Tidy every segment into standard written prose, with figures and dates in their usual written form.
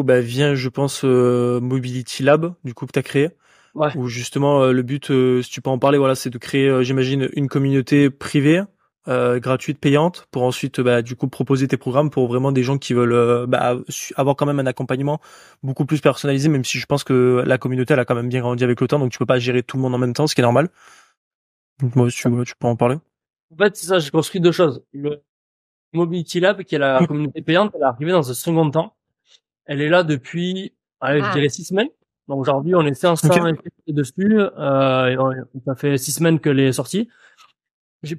coup, vient, je pense, Mobility Lab, du coup, que tu as créé. Ouais. Où justement, le but, si tu peux en parler, voilà, c'est de créer, j'imagine, une communauté privée, gratuite, payante, pour ensuite, du coup, proposer tes programmes pour vraiment des gens qui veulent avoir quand même un accompagnement beaucoup plus personnalisé, même si je pense que la communauté, elle a quand même bien grandi avec le temps, donc tu peux pas gérer tout le monde en même temps, ce qui est normal. Donc moi, si tu peux en parler. En fait, c'est ça, j'ai construit deux choses. Le Mobility Lab, qui est la communauté payante, elle est arrivée dans un second temps. Elle est là depuis, allez, je dirais 6 semaines. Donc aujourd'hui, on est Ok. 500 effectifs dessus. Ça fait 6 semaines qu'elle est sortie.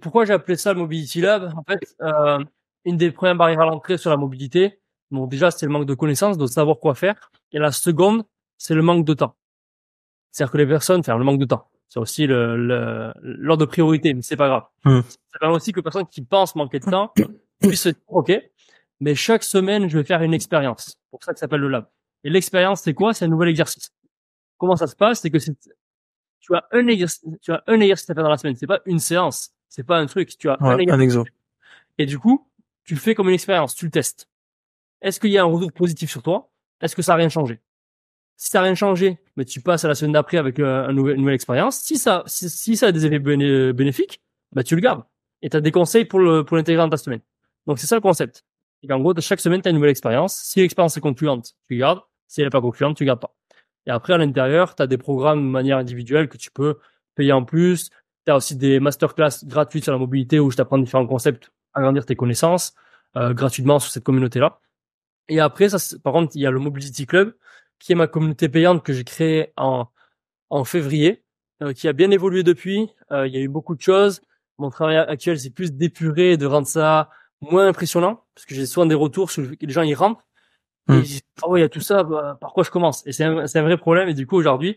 Pourquoi j'ai appelé ça le Mobility Lab? En fait, une des premières barrières à l'entrée sur la mobilité, donc déjà, c'est le manque de connaissances, de savoir quoi faire. Et la seconde, c'est le manque de temps. C'est-à-dire que les personnes, enfin, le manque de temps. C'est aussi l'ordre de priorité, mais c'est pas grave. Hmm. Ça permet aussi que les personnes qui pensent manquer de temps puissent se dire, OK, mais chaque semaine, je vais faire une expérience. C'est pour ça que ça s'appelle le lab. Et l'expérience, c'est quoi? C'est un nouvel exercice. Comment ça se passe? C'est que tu as un exercice à faire dans la semaine. C'est pas une séance. C'est pas un truc. Tu as un Ouais, un exercice. exo. Et du coup, tu le fais comme une expérience. Tu le testes. Est-ce qu'il y a un retour positif sur toi? Est-ce que ça a rien changé? Si ça n'a rien changé, mais tu passes à la semaine d'après avec une nouvelle expérience. Si ça a des effets bénéfiques, tu le gardes. Et tu as des conseils pour l'intégrer dans ta semaine. Donc c'est ça le concept. Et qu'en gros, chaque semaine, tu as une nouvelle expérience. Si l'expérience est concluante, tu gardes. Si elle n'est pas concluante, tu gardes pas. Et après, à l'intérieur, tu as des programmes de manière individuelle que tu peux payer en plus. Tu as aussi des masterclass gratuites sur la mobilité où je t'apprends différents concepts, agrandir tes connaissances gratuitement sur cette communauté-là. Et après, par contre, il y a le Mobility Club, qui est ma communauté payante que j'ai créée en février, qui a bien évolué depuis. Il y a eu beaucoup de choses. Mon travail actuel, c'est plus d'épurer, de rendre ça moins impressionnant, parce que j'ai souvent des retours sur les gens, ils rentrent, et ils Hmm. disent, ah ouais, il y a tout ça, par quoi je commence? Et c'est un vrai problème. Et du coup, aujourd'hui,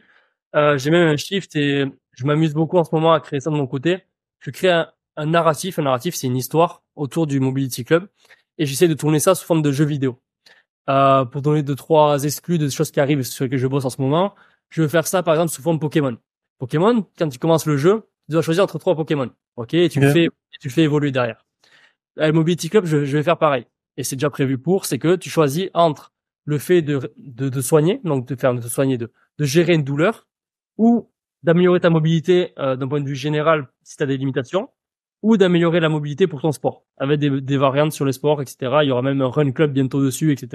j'ai même un shift et je m'amuse beaucoup en ce moment à créer ça de mon côté. Je crée un narratif. Un narratif, c'est une histoire autour du Mobility Club. Et j'essaie de tourner ça sous forme de jeu vidéo. Pour donner deux, trois exclus de choses qui arrivent sur lesquelles je bosse en ce moment, je veux faire ça, par exemple, sous forme Pokémon. Pokémon, quand tu commences le jeu, tu dois choisir entre trois Pokémon. OK? Et Ok. tu le fais évoluer derrière. À Mobility Club, je vais faire pareil. Et c'est déjà prévu c'est que tu choisis entre le fait de soigner, donc de te soigner, de gérer une douleur, ou d'améliorer ta mobilité, d'un point de vue général, si tu as des limitations, ou d'améliorer la mobilité pour ton sport, avec des variantes sur les sports, etc. Il y aura même un run club bientôt dessus, etc.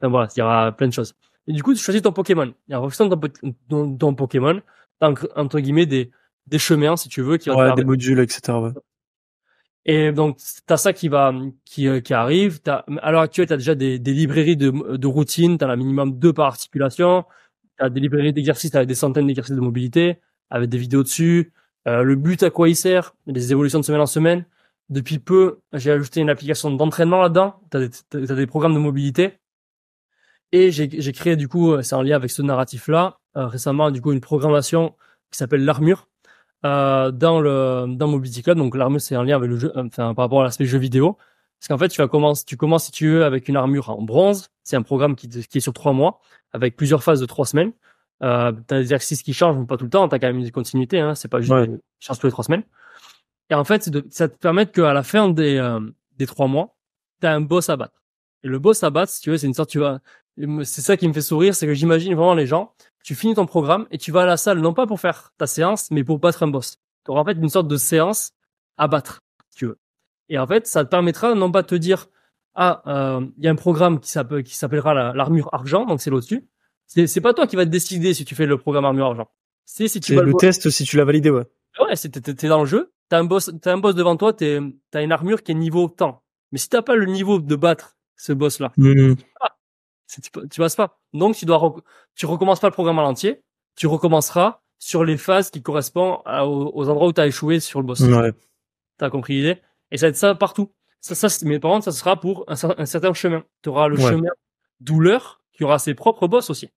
Enfin voilà, il y aura plein de choses. Et du coup, tu choisis ton Pokémon. Et en fonction de ton Pokémon, t'as entre guillemets des chemins, si tu veux, qui vont te Ouais, des permettre. modules, etc. Ouais. Et donc, t'as ça qui arrive. À l'heure actuelle, t'as déjà des librairies de routines. T'as un minimum 2 par articulation. T'as des librairies d'exercices avec des centaines d'exercices de mobilité, avec des vidéos dessus. Le but, à quoi il sert, les évolutions de semaine en semaine. Depuis peu, j'ai ajouté une application d'entraînement là-dedans. T'as des programmes de mobilité. Et j'ai créé, du coup, c'est en lien avec ce narratif-là, récemment, du coup, une programmation qui s'appelle l'Armure, dans Mobility Club. Donc, l'armure, c'est en lien avec le jeu, enfin, par rapport à l'aspect jeu vidéo. Parce qu'en fait, tu commences, si tu veux, avec une armure en bronze. C'est un programme qui est sur 3 mois, avec plusieurs phases de 3 semaines. T'as des exercices qui changent, mais pas tout le temps. T'as quand même des continuités, hein. C'est pas juste Ouais. des changes tous les 3 semaines. Et en fait, ça te permet qu'à la fin des 3 mois, t'as un boss à battre. Et le boss à battre, si tu veux, c'est une sorte, c'est ça qui me fait sourire, c'est que j'imagine vraiment les gens, tu finis ton programme et tu vas à la salle, non pas pour faire ta séance, mais pour battre un boss. Tu auras en fait une sorte de séance à battre, si tu veux. Et en fait, ça te permettra non pas de te dire, il y a un programme qui s'appellera l'armure argent, donc c'est là-dessus. C'est pas toi qui va te décider si tu fais le programme armure argent. C'est si tu C'est bats le le boss. test si tu l'as validé, ouais. Ouais, t'es dans le jeu, t'as un boss devant toi, t'as une armure qui est niveau temps. Mais si t'as pas le niveau de battre ce boss-là, Hmm. tu passes pas. Donc tu recommences pas le programme à l'entier, tu recommenceras sur les phases qui correspondent aux endroits où t'as échoué sur le boss. Ouais. T'as compris l'idée? Et ça va être ça partout. Mais par contre, ça sera pour un certain chemin. Tu auras le Ouais. chemin douleur qui aura ses propres boss aussi. Tu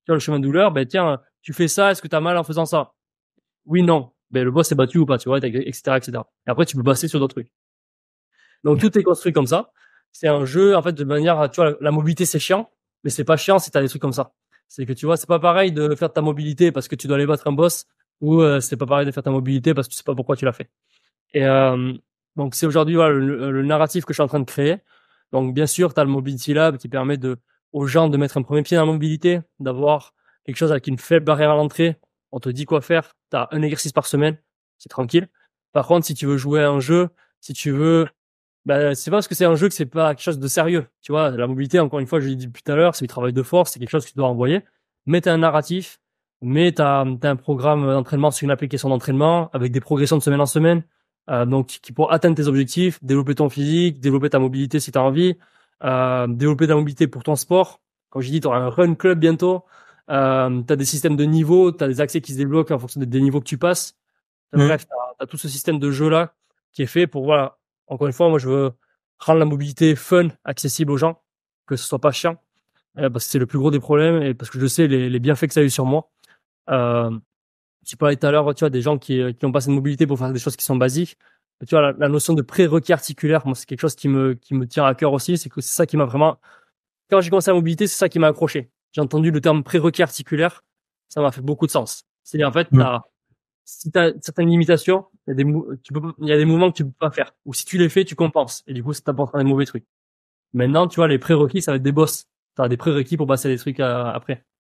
vois, le chemin douleur, tiens, tu fais ça, est-ce que t'as mal en faisant ça? Oui, non. Le boss est battu ou pas, tu vois, etc., etc. Et après, tu peux passer sur d'autres trucs. Donc, tout est construit comme ça. C'est un jeu, en fait, de manière, tu vois, la mobilité, c'est chiant, mais c'est pas chiant si t'as des trucs comme ça. C'est que, tu vois, c'est pas pareil de faire ta mobilité parce que tu dois aller battre un boss ou c'est pas pareil de faire ta mobilité parce que tu sais pas pourquoi tu l'as fait. Et donc, c'est aujourd'hui voilà, le narratif que je suis en train de créer. Donc, bien sûr, tu as le Mobility Lab qui permet aux gens de mettre un premier pied dans la mobilité, d'avoir quelque chose avec une faible barrière à l'entrée. On te dit quoi faire. T'as un exercice par semaine. C'est tranquille. Par contre, si tu veux jouer à un jeu, si tu veux, c'est pas parce que c'est un jeu que c'est pas quelque chose de sérieux. Tu vois, la mobilité, encore une fois, je l'ai dit depuis tout à l'heure, c'est du travail de force, c'est quelque chose que tu dois envoyer. Mais t'as un narratif, mais t'as un programme d'entraînement sur une application d'entraînement avec des progressions de semaine en semaine. Donc, qui pour atteindre tes objectifs, développer ton physique, développer ta mobilité si t'as envie, développer ta mobilité pour ton sport. Comme j'ai dit, t'auras un run club bientôt. T'as des systèmes de niveaux, t'as des accès qui se débloquent en fonction des niveaux que tu passes. Bref, t'as tout ce système de jeu là qui est fait pour, voilà. Encore une fois, moi, je veux rendre la mobilité fun, accessible aux gens, que ce soit pas chiant, parce que c'est le plus gros des problèmes et parce que je sais les bienfaits que ça a eu sur moi. Euh, Tu parlais tout à l'heure, tu vois, des gens qui ont pas cette mobilité pour faire des choses qui sont basiques. Mais tu vois, la notion de prérequis articulaire, moi, c'est quelque chose qui me tient à cœur aussi. C'est que c'est ça qui m'a vraiment, quand j'ai commencé la mobilité, c'est ça qui m'a accroché. J'ai entendu le terme prérequis articulaire. Ça m'a fait beaucoup de sens. C'est en fait, si t'as certaines limitations, il y a des mouvements que tu peux pas faire. Ou si tu les fais, tu compenses. Et du coup, ça t'apporte des mauvais trucs. Maintenant, tu vois, les prérequis, ça va être des boss. T'as des prérequis pour passer des trucs après.